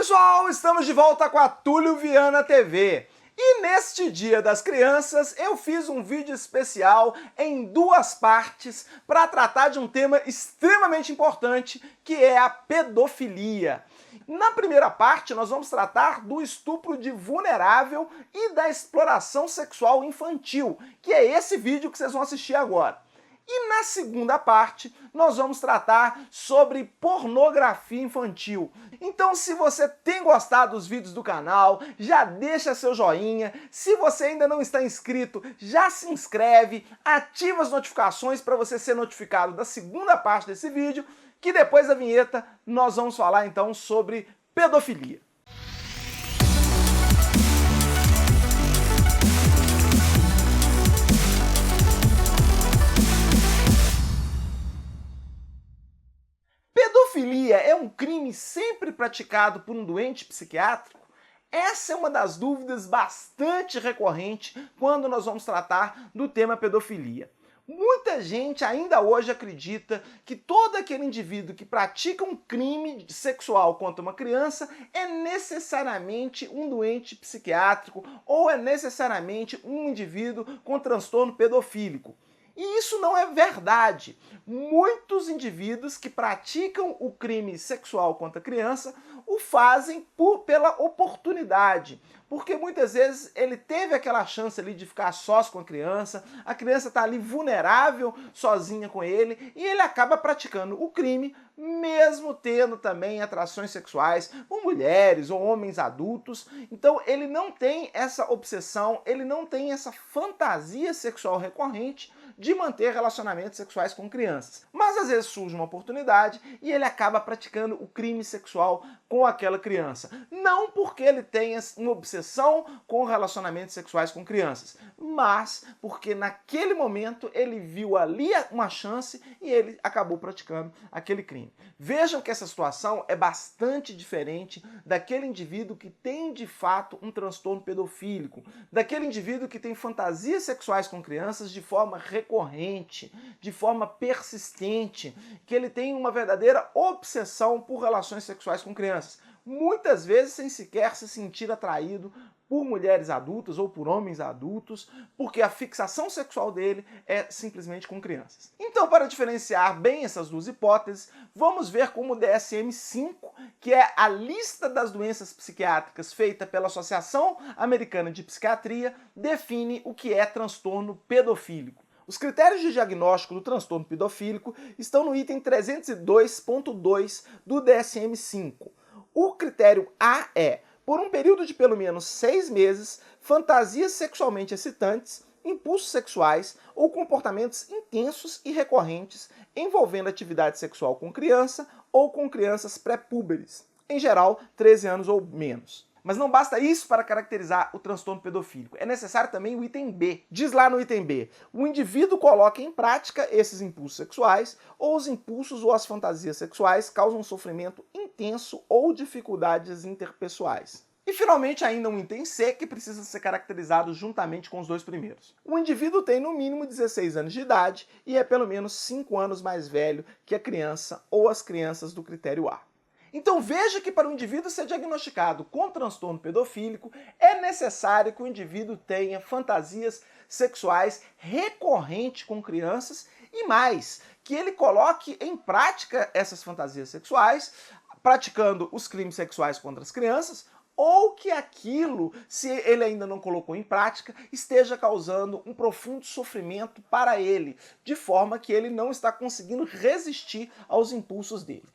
pessoal, estamos de volta com a Túlio Viana TV. E neste Dia das Crianças eu fiz um vídeo especial em duas partes para tratar de um tema extremamente importante, que é a pedofilia. Na primeira parte nós vamos tratar do estupro de vulnerável e da exploração sexual infantil, que é esse vídeo que vocês vão assistir agora. E na segunda parte, nós vamos tratar sobre pornografia infantil. Então, se você tem gostado dos vídeos do canal, já deixa seu joinha. Se você ainda não está inscrito, já se inscreve, ativa as notificações para você ser notificado da segunda parte desse vídeo, que depois da vinheta nós vamos falar então sobre pedofilia. Pedofilia é um crime sempre praticado por um doente psiquiátrico? Essa é uma das dúvidas bastante recorrente quando nós vamos tratar do tema pedofilia. Muita gente ainda hoje acredita que todo aquele indivíduo que pratica um crime sexual contra uma criança é necessariamente um doente psiquiátrico ou é necessariamente um indivíduo com transtorno pedofílico. E isso não é verdade. Muitos indivíduos que praticam o crime sexual contra a criança o fazem pela oportunidade. Porque muitas vezes ele teve aquela chance ali de ficar sós com a criança está ali vulnerável, sozinha com ele, e ele acaba praticando o crime, mesmo tendo também atrações sexuais com mulheres ou homens adultos. Então ele não tem essa obsessão, ele não tem essa fantasia sexual recorrente de manter relacionamentos sexuais com crianças. Mas às vezes surge uma oportunidade e ele acaba praticando o crime sexual com aquela criança. Não porque ele tenha uma obsessão com relacionamentos sexuais com crianças, mas porque naquele momento ele viu ali uma chance e ele acabou praticando aquele crime. Vejam que essa situação é bastante diferente daquele indivíduo que tem de fato um transtorno pedofílico, daquele indivíduo que tem fantasias sexuais com crianças de forma recorrente, de forma persistente, que ele tem uma verdadeira obsessão por relações sexuais com crianças, muitas vezes sem sequer se sentir atraído por mulheres adultas ou por homens adultos, porque a fixação sexual dele é simplesmente com crianças. Então, para diferenciar bem essas duas hipóteses, vamos ver como o DSM-5, que é a lista das doenças psiquiátricas feita pela Associação Americana de Psiquiatria, define o que é transtorno pedofílico. Os critérios de diagnóstico do transtorno pedofílico estão no item 302.2 do DSM-5. O critério A é: por um período de pelo menos 6 meses, fantasias sexualmente excitantes, impulsos sexuais ou comportamentos intensos e recorrentes envolvendo atividade sexual com criança ou com crianças pré-púberes, em geral 13 anos ou menos. Mas não basta isso para caracterizar o transtorno pedofílico, é necessário também o item B. Diz lá no item B: o indivíduo coloca em prática esses impulsos sexuais, ou os impulsos ou as fantasias sexuais causam sofrimento intenso ou dificuldades interpessoais. E finalmente ainda um item C, que precisa ser caracterizado juntamente com os dois primeiros. O indivíduo tem no mínimo 16 anos de idade e é pelo menos 5 anos mais velho que a criança ou as crianças do critério A. Então veja que para o indivíduo ser diagnosticado com transtorno pedofílico, é necessário que o indivíduo tenha fantasias sexuais recorrentes com crianças e mais, que ele coloque em prática essas fantasias sexuais, praticando os crimes sexuais contra as crianças, ou que aquilo, se ele ainda não colocou em prática, esteja causando um profundo sofrimento para ele, de forma que ele não está conseguindo resistir aos impulsos dele.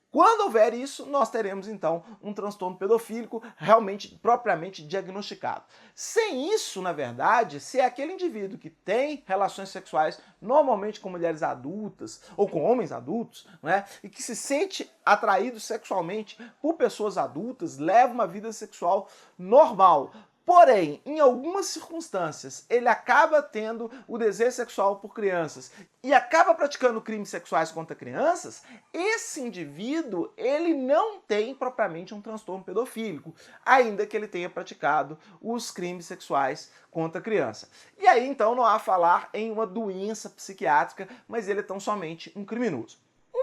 Quando houver isso, nós teremos então um transtorno pedofílico realmente, propriamente diagnosticado. Sem isso, na verdade, se é aquele indivíduo que tem relações sexuais normalmente com mulheres adultas ou com homens adultos, né, e que se sente atraído sexualmente por pessoas adultas, leva uma vida sexual normal. Porém, em algumas circunstâncias, ele acaba tendo o desejo sexual por crianças e acaba praticando crimes sexuais contra crianças, esse indivíduo, ele não tem propriamente um transtorno pedofílico, ainda que ele tenha praticado os crimes sexuais contra criança. E aí, então, não há a falar em uma doença psiquiátrica, mas ele é tão somente um criminoso.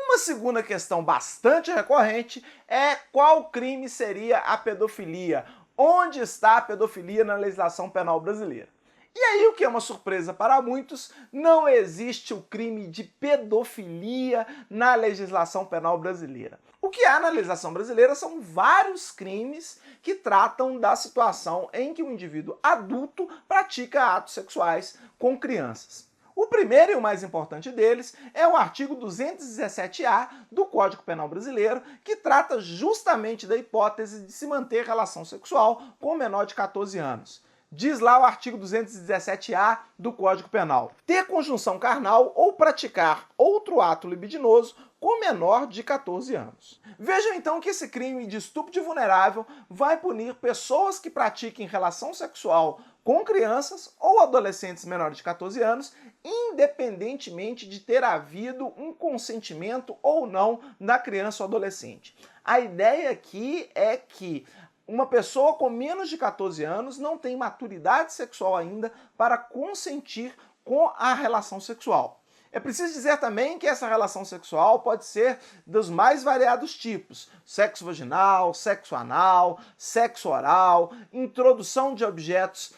Uma segunda questão bastante recorrente é qual crime seria a pedofilia? Onde está a pedofilia na legislação penal brasileira? E aí, o que é uma surpresa para muitos, não existe o crime de pedofilia na legislação penal brasileira. O que há na legislação brasileira são vários crimes que tratam da situação em que o indivíduo adulto pratica atos sexuais com crianças. O primeiro e o mais importante deles é o artigo 217-A do Código Penal Brasileiro, que trata justamente da hipótese de se manter relação sexual com menor de 14 anos. Diz lá o artigo 217-A do Código Penal: ter conjunção carnal ou praticar outro ato libidinoso com menor de 14 anos. Vejam então que esse crime de estupro de vulnerável vai punir pessoas que pratiquem relação sexual com crianças ou adolescentes menores de 14 anos, independentemente de ter havido um consentimento ou não da criança ou adolescente. A ideia aqui é que uma pessoa com menos de 14 anos não tem maturidade sexual ainda para consentir com a relação sexual. É preciso dizer também que essa relação sexual pode ser dos mais variados tipos: sexo vaginal, sexo anal, sexo oral, introdução de objetos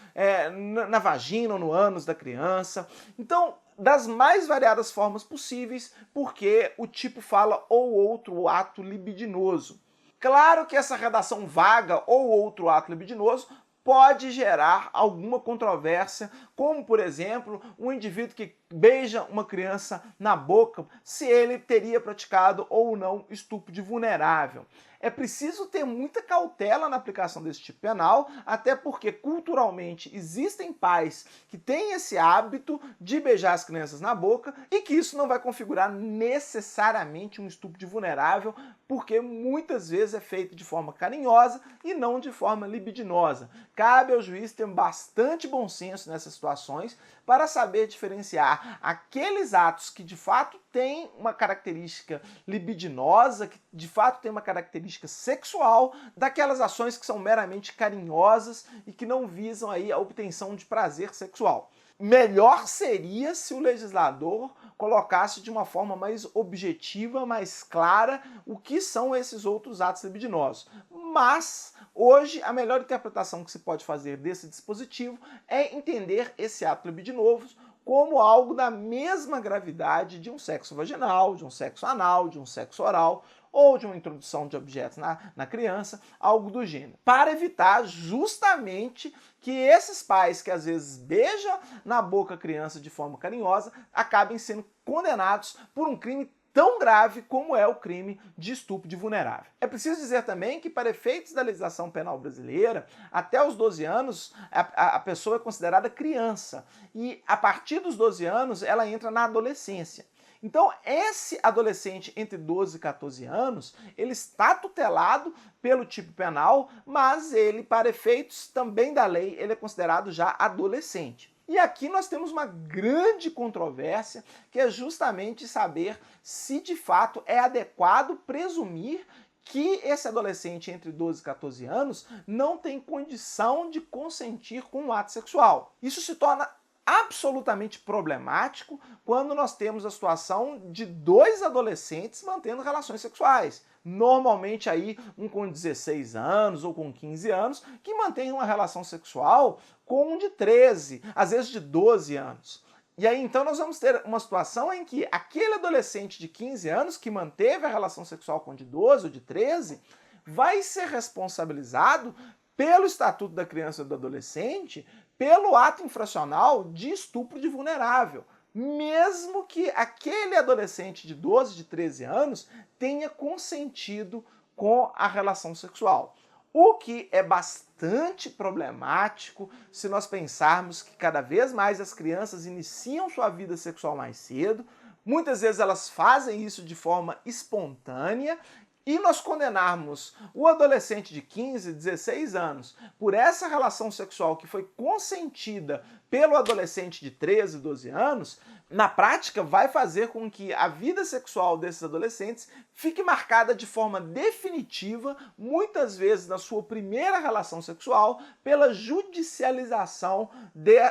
na vagina ou no ânus da criança. Então, das mais variadas formas possíveis, porque o tipo fala ou outro ato libidinoso. Claro que essa redação vaga ou outro ato libidinoso pode gerar alguma controvérsia, como, por exemplo, um indivíduo que beija uma criança na boca, se ele teria praticado ou não estupro de vulnerável. É preciso ter muita cautela na aplicação desse tipo penal, até porque culturalmente existem pais que têm esse hábito de beijar as crianças na boca e que isso não vai configurar necessariamente um estupro de vulnerável, porque muitas vezes é feito de forma carinhosa e não de forma libidinosa. Cabe ao juiz ter bastante bom senso nessas situações para saber diferenciar aqueles atos que de fato têm uma característica libidinosa, que de fato têm uma característica sexual, daquelas ações que são meramente carinhosas e que não visam aí a obtenção de prazer sexual. Melhor seria se o legislador colocasse de uma forma mais objetiva, mais clara, o que são esses outros atos libidinosos. Mas, hoje, a melhor interpretação que se pode fazer desse dispositivo é entender esse ato libidinoso como algo da mesma gravidade de um sexo vaginal, de um sexo anal, de um sexo oral, ou de uma introdução de objetos na criança, algo do gênero. Para evitar justamente que esses pais que às vezes beijam na boca a criança de forma carinhosa acabem sendo condenados por um crime tão grave como é o crime de estupro de vulnerável. É preciso dizer também que, para efeitos da legislação penal brasileira, até os 12 anos a pessoa é considerada criança e a partir dos 12 anos ela entra na adolescência. Então, esse adolescente entre 12 e 14 anos, ele está tutelado pelo tipo penal, mas ele, para efeitos também da lei, ele é considerado já adolescente. E aqui nós temos uma grande controvérsia, que é justamente saber se de fato é adequado presumir que esse adolescente entre 12 e 14 anos não tem condição de consentir com um ato sexual. Isso se torna absolutamente problemático quando nós temos a situação de dois adolescentes mantendo relações sexuais. Normalmente aí um com 16 anos ou com 15 anos que mantém uma relação sexual com um de 13, às vezes de 12 anos. E aí então nós vamos ter uma situação em que aquele adolescente de 15 anos que manteve a relação sexual com um de 12 ou de 13 vai ser responsabilizado pelo Estatuto da Criança e do Adolescente pelo ato infracional de estupro de vulnerável, mesmo que aquele adolescente de 12, de 13 anos tenha consentido com a relação sexual. O que é bastante problemático se nós pensarmos que cada vez mais as crianças iniciam sua vida sexual mais cedo, muitas vezes elas fazem isso de forma espontânea, e nós condenarmos o adolescente de 15, 16 anos por essa relação sexual que foi consentida pelo adolescente de 13, 12 anos, na prática, vai fazer com que a vida sexual desses adolescentes fique marcada de forma definitiva, muitas vezes na sua primeira relação sexual, pela judicialização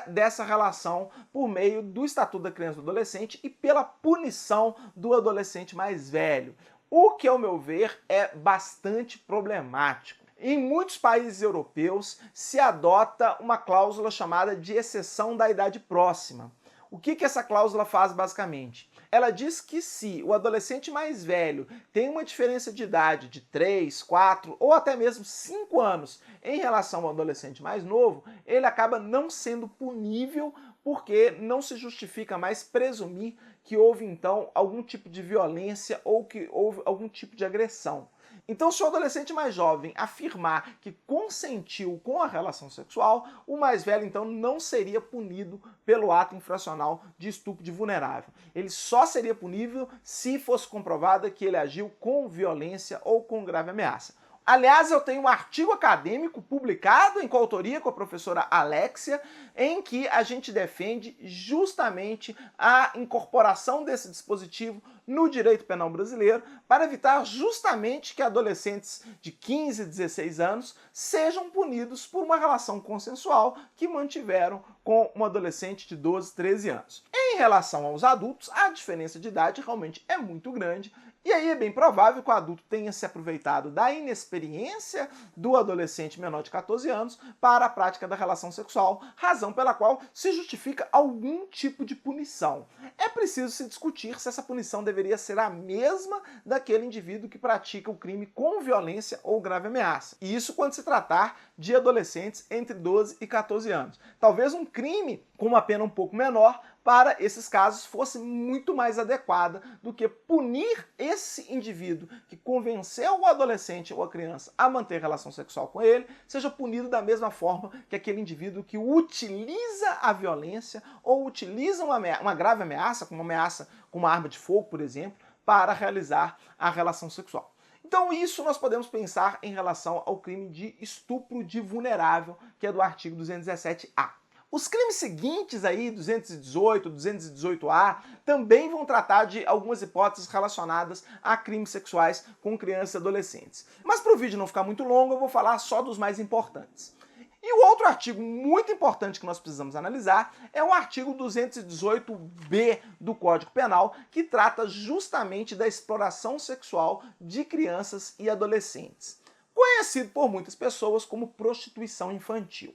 dessa relação por meio do Estatuto da Criança e do Adolescente e pela punição do adolescente mais velho. O que, ao meu ver, é bastante problemático. Em muitos países europeus se adota uma cláusula chamada de exceção da idade próxima. O que essa cláusula faz basicamente? Ela diz que se o adolescente mais velho tem uma diferença de idade de 3, 4 ou até mesmo 5 anos em relação ao adolescente mais novo, ele acaba não sendo punível porque não se justifica mais presumir que houve então algum tipo de violência ou que houve algum tipo de agressão. Então, se o adolescente mais jovem afirmar que consentiu com a relação sexual, o mais velho então não seria punido pelo ato infracional de estupro de vulnerável. Ele só seria punível se fosse comprovado que ele agiu com violência ou com grave ameaça. Aliás, eu tenho um artigo acadêmico publicado em coautoria com a professora Alexia, em que a gente defende justamente a incorporação desse dispositivo no direito penal brasileiro para evitar justamente que adolescentes de 15, 16 anos sejam punidos por uma relação consensual que mantiveram com um adolescente de 12, 13 anos. Em relação aos adultos, a diferença de idade realmente é muito grande. E aí é bem provável que o adulto tenha se aproveitado da inexperiência do adolescente menor de 14 anos para a prática da relação sexual, razão pela qual se justifica algum tipo de punição. É preciso se discutir se essa punição deveria ser a mesma daquele indivíduo que pratica o crime com violência ou grave ameaça. E isso quando se tratar de adolescentes entre 12 e 14 anos. Talvez um crime com uma pena um pouco menor para esses casos fosse muito mais adequada do que punir esse indivíduo que convenceu o adolescente ou a criança a manter relação sexual com ele, seja punido da mesma forma que aquele indivíduo que utiliza a violência ou utiliza uma grave ameaça, como uma arma de fogo, por exemplo, para realizar a relação sexual. Então isso nós podemos pensar em relação ao crime de estupro de vulnerável, que é do artigo 217-A. Os crimes seguintes aí, 218, 218-A, também vão tratar de algumas hipóteses relacionadas a crimes sexuais com crianças e adolescentes. Mas para o vídeo não ficar muito longo, eu vou falar só dos mais importantes. E o outro artigo muito importante que nós precisamos analisar é o artigo 218-B do Código Penal, que trata justamente da exploração sexual de crianças e adolescentes, conhecido por muitas pessoas como prostituição infantil.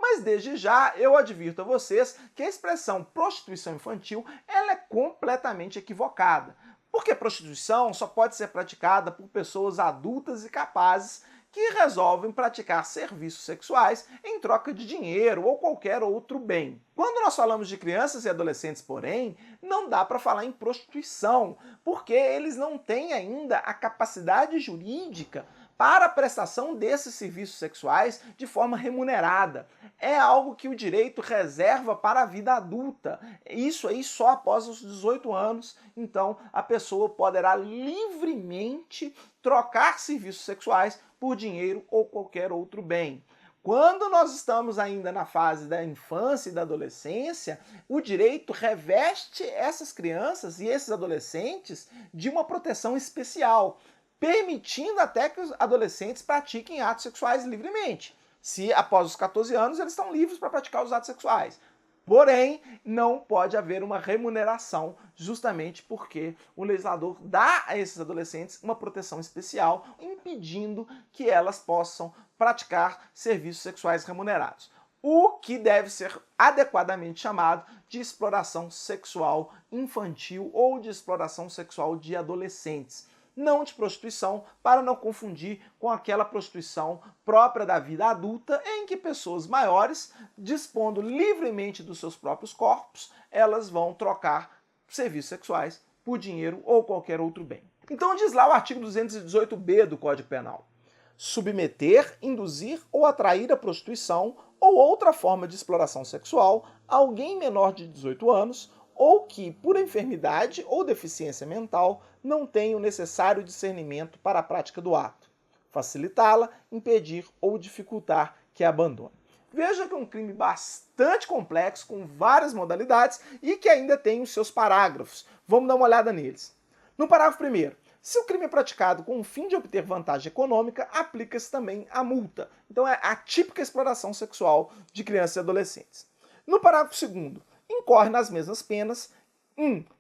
Mas desde já eu advirto a vocês que a expressão prostituição infantil ela é completamente equivocada, porque prostituição só pode ser praticada por pessoas adultas e capazes que resolvem praticar serviços sexuais em troca de dinheiro ou qualquer outro bem. Quando nós falamos de crianças e adolescentes, porém, não dá para falar em prostituição, porque eles não têm ainda a capacidade jurídica para a prestação desses serviços sexuais de forma remunerada. É algo que o direito reserva para a vida adulta. Isso aí só após os 18 anos, então a pessoa poderá livremente trocar serviços sexuais por dinheiro ou qualquer outro bem. Quando nós estamos ainda na fase da infância e da adolescência, o direito reveste essas crianças e esses adolescentes de uma proteção especial, permitindo até que os adolescentes pratiquem atos sexuais livremente. Se após os 14 anos eles estão livres para praticar os atos sexuais. Porém, não pode haver uma remuneração, justamente porque o legislador dá a esses adolescentes uma proteção especial, impedindo que elas possam praticar serviços sexuais remunerados. O que deve ser adequadamente chamado de exploração sexual infantil ou de exploração sexual de adolescentes. Não de prostituição, para não confundir com aquela prostituição própria da vida adulta, em que pessoas maiores, dispondo livremente dos seus próprios corpos, elas vão trocar serviços sexuais por dinheiro ou qualquer outro bem. Então diz lá o artigo 218-B do Código Penal: submeter, induzir ou atrair a prostituição ou outra forma de exploração sexual alguém menor de 18 anos ou que, por enfermidade ou deficiência mental, não tenha o necessário discernimento para a prática do ato, facilitá-la, impedir ou dificultar que a abandone. Veja que é um crime bastante complexo, com várias modalidades e que ainda tem os seus parágrafos. Vamos dar uma olhada neles. No parágrafo 1º, se o crime é praticado com o fim de obter vantagem econômica, aplica-se também a multa. Então é a típica exploração sexual de crianças e adolescentes. No parágrafo 2º, incorre nas mesmas penas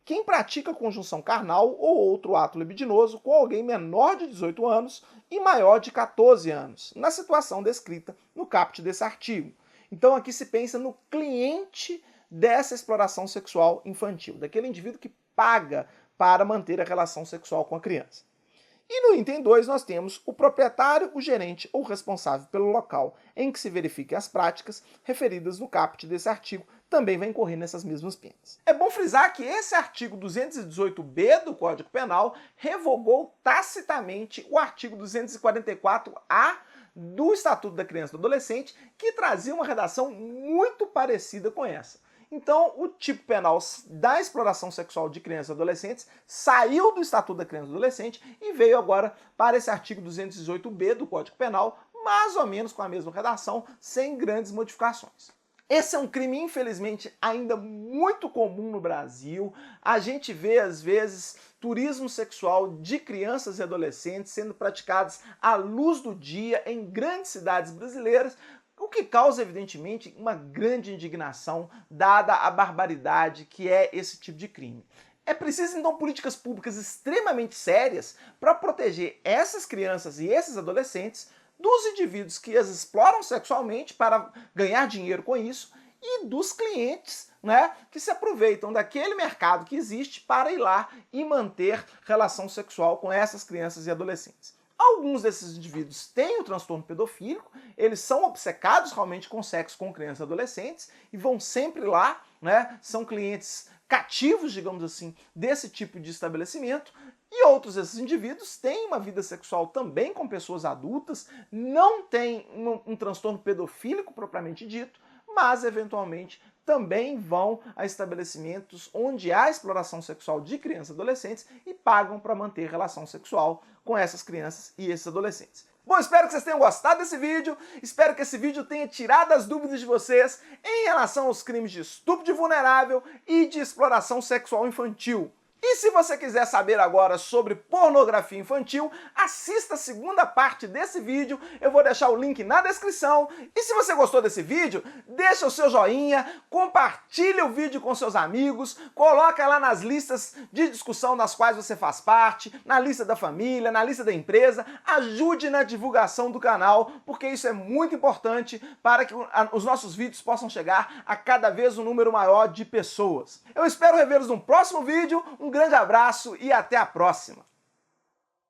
quem pratica conjunção carnal ou outro ato libidinoso com alguém menor de 18 anos e maior de 14 anos, na situação descrita no caput desse artigo. Então aqui se pensa no cliente dessa exploração sexual infantil, daquele indivíduo que paga para manter a relação sexual com a criança. E no item 2 nós temos o proprietário, o gerente ou responsável pelo local em que se verifiquem as práticas referidas no caput desse artigo, também vai incorrer nessas mesmas penas. É bom frisar que esse artigo 218b do Código Penal revogou tacitamente o artigo 244A do Estatuto da Criança e do Adolescente, que trazia uma redação muito parecida com essa. Então, o tipo penal da exploração sexual de crianças e adolescentes saiu do Estatuto da Criança e do Adolescente e veio agora para esse artigo 218b do Código Penal, mais ou menos com a mesma redação, sem grandes modificações. Esse é um crime, infelizmente, ainda muito comum no Brasil. A gente vê, às vezes, turismo sexual de crianças e adolescentes sendo praticados à luz do dia em grandes cidades brasileiras, o que causa, evidentemente, uma grande indignação, dada a barbaridade que é esse tipo de crime. É preciso, então, políticas públicas extremamente sérias para proteger essas crianças e esses adolescentes dos indivíduos que as exploram sexualmente para ganhar dinheiro com isso e dos clientes, né, que se aproveitam daquele mercado que existe para ir lá e manter relação sexual com essas crianças e adolescentes. Alguns desses indivíduos têm o transtorno pedofílico, eles são obcecados realmente com sexo com crianças e adolescentes e vão sempre lá, né, são clientes cativos, digamos assim, desse tipo de estabelecimento. E outros desses indivíduos têm uma vida sexual também com pessoas adultas, não têm um transtorno pedofílico propriamente dito, mas eventualmente também vão a estabelecimentos onde há exploração sexual de crianças e adolescentes e pagam para manter relação sexual com essas crianças e esses adolescentes. Bom, espero que vocês tenham gostado desse vídeo, espero que esse vídeo tenha tirado as dúvidas de vocês em relação aos crimes de estupro de vulnerável e de exploração sexual infantil. E se você quiser saber agora sobre pornografia infantil, assista a segunda parte desse vídeo, eu vou deixar o link na descrição. E se você gostou desse vídeo, deixa o seu joinha, compartilhe o vídeo com seus amigos, coloca lá nas listas de discussão das quais você faz parte, na lista da família, na lista da empresa, ajude na divulgação do canal, porque isso é muito importante para que os nossos vídeos possam chegar a cada vez um número maior de pessoas. Eu espero revê-los no próximo vídeo, um grande abraço e até a próxima!